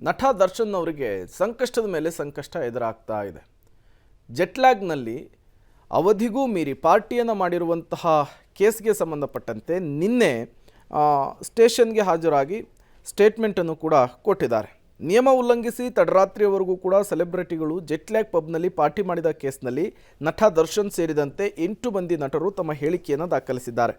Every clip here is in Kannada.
ನಟ ದರ್ಶನ್ ಅವರಿಗೆ ಸಂಕಷ್ಟದ ಮೇಲೆ ಸಂಕಷ್ಟ ಎದುರಾಗ್ತಾ ಇದೆ. ಜೆಟ್ಲ್ಯಾಗ್ನಲ್ಲಿ ಅವಧಿಗೂ ಮೀರಿ ಪಾರ್ಟಿಯನ್ನು ಮಾಡಿರುವಂತಹ ಕೇಸ್ಗೆ ಸಂಬಂಧಪಟ್ಟಂತೆ ನಿನ್ನೆ ಸ್ಟೇಷನ್ಗೆ ಹಾಜರಾಗಿ ಸ್ಟೇಟ್ಮೆಂಟನ್ನು ಕೂಡ ಕೊಟ್ಟಿದ್ದಾರೆ. ನಿಯಮ ಉಲ್ಲಂಘಿಸಿ ತಡರಾತ್ರಿಯವರೆಗೂ ಕೂಡ ಸೆಲೆಬ್ರಿಟಿಗಳು ಜೆಟ್ಲ್ಯಾಗ್ ಪಬ್ನಲ್ಲಿ ಪಾರ್ಟಿ ಮಾಡಿದ ಕೇಸ್ನಲ್ಲಿ ನಟ ದರ್ಶನ್ ಸೇರಿದಂತೆ 8 ಮಂದಿ ನಟರು ತಮ್ಮ ಹೇಳಿಕೆಯನ್ನು ದಾಖಲಿಸಿದ್ದಾರೆ.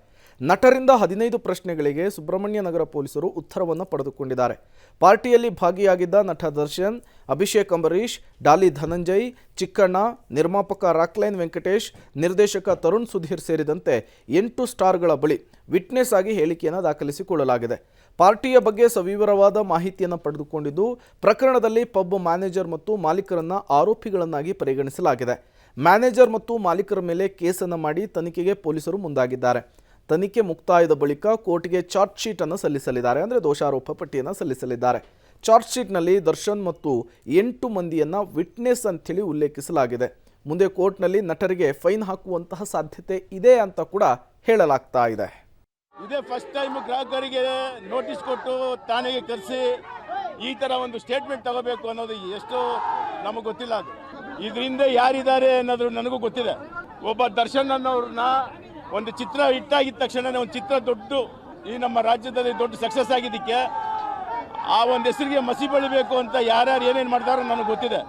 ನಟರಿಂದ 15 ಪ್ರಶ್ನೆಗಳಿಗೆ ಸುಬ್ರಹ್ಮಣ್ಯ ನಗರ ಪೊಲೀಸರು ಉತ್ತರವನ್ನು ಪಡೆದುಕೊಂಡಿದ್ದಾರೆ. ಪಾರ್ಟಿಯಲ್ಲಿ ಭಾಗಿಯಾಗಿದ್ದ ನಟ ದರ್ಶನ್, ಅಭಿಷೇಕ್ ಅಂಬರೀಶ್, ಡಾಲಿ ಧನಂಜಯ್, ಚಿಕ್ಕಣ್ಣ, ನಿರ್ಮಾಪಕ ರಾಕ್ಲೈನ್ ವೆಂಕಟೇಶ್, ನಿರ್ದೇಶಕ ತರುಣ್ ಸುಧೀರ್ ಸೇರಿದಂತೆ 8 ಸ್ಟಾರ್ಗಳ ಬಳಿ ವಿಟ್ನೆಸ್ ಆಗಿ ಹೇಳಿಕೆಯನ್ನು ದಾಖಲಿಸಿಕೊಳ್ಳಲಾಗಿದೆ. ಪಾರ್ಟಿಯ ಬಗ್ಗೆ ಸವಿವರವಾದ ಮಾಹಿತಿಯನ್ನು ಪಡೆದುಕೊಂಡಿದ್ದು, ಪ್ರಕರಣದಲ್ಲಿ ಪಬ್ ಮ್ಯಾನೇಜರ್ ಮತ್ತು ಮಾಲೀಕರನ್ನ ಆರೋಪಿಗಳನ್ನಾಗಿ ಪರಿಗಣಿಸಲಾಗಿದೆ. ಮ್ಯಾನೇಜರ್ ಮತ್ತು ಮಾಲೀಕರ ಮೇಲೆ ಕೇಸನ್ನು ಮಾಡಿ ತನಿಖೆಗೆ ಪೊಲೀಸರು ಮುಂದಾಗಿದ್ದಾರೆ. ತನಿಖೆ ಮುಕ್ತಾಯದ ಬಳಿಕ ಕೋರ್ಟ್ಗೆ ಚಾರ್ಜ್ ಶೀಟ್ ಅನ್ನು ಸಲ್ಲಿಸಲಿದ್ದಾರೆ. ಅಂದರೆ ದೋಷಾರೋಪ ಪಟ್ಟಿಯನ್ನು ಸಲ್ಲಿಸಲಿದ್ದಾರೆ. ಚಾರ್ಜ್ ಶೀಟ್ನಲ್ಲಿ ದರ್ಶನ್ ಮತ್ತು 8 ಮಂದಿಯನ್ನ ವಿಟ್ನೆಸ್ ಅಂತೇಳಿ ಉಲ್ಲೇಖಿಸಲಾಗಿದೆ. ಮುಂದೆ ಕೋರ್ಟ್ನಲ್ಲಿ ನಟರಿಗೆ ಫೈನ್ ಹಾಕುವಂತಹ ಸಾಧ್ಯತೆ ಇದೆ ಅಂತ ಕೂಡ ಹೇಳಲಾಗ್ತಾ ಇದೆ. ಇದೇ ಫಸ್ಟ್ ಟೈಮ್ ಗ್ರಾಹಕರಿಗೆ ನೋಟಿಸ್ ಕೊಟ್ಟು ಠಾಣೆಗೆ ಕರೆಸಿ ಈ ತರ ಒಂದು ಸ್ಟೇಟ್ಮೆಂಟ್ ತಗೋಬೇಕು ಅನ್ನೋದು ಎಷ್ಟು ನಮಗೆ ಗೊತ್ತಿಲ್ಲ. ಅದು ಇದರಿಂದ ಯಾರಿದ್ದಾರೆ ಅನ್ನೋದು ನನಗೂ ಗೊತ್ತಿದೆ. ಒಬ್ಬ ದರ್ಶನ್ ಅನ್ನೋರನ್ನ ಒಂದು ಚಿತ್ರ ಹಿಟ್ಟಾಗಿದ್ದ ತಕ್ಷಣ ಒಂದು ಚಿತ್ರ ದೊಡ್ಡ ಈ ನಮ್ಮ ರಾಜ್ಯದಲ್ಲಿ ದೊಡ್ಡ ಸಕ್ಸಸ್ ಆಗಿದ್ದಕ್ಕೆ ಆ ಒಂದು ಹೆಸರಿಗೆ ಮಸಿ ಬಳಿಬೇಕು ಅಂತ ಯಾರ್ಯಾರು ಏನೇನು ಮಾಡ್ತಾರೋ ನನಗೆ ಗೊತ್ತಿದೆ.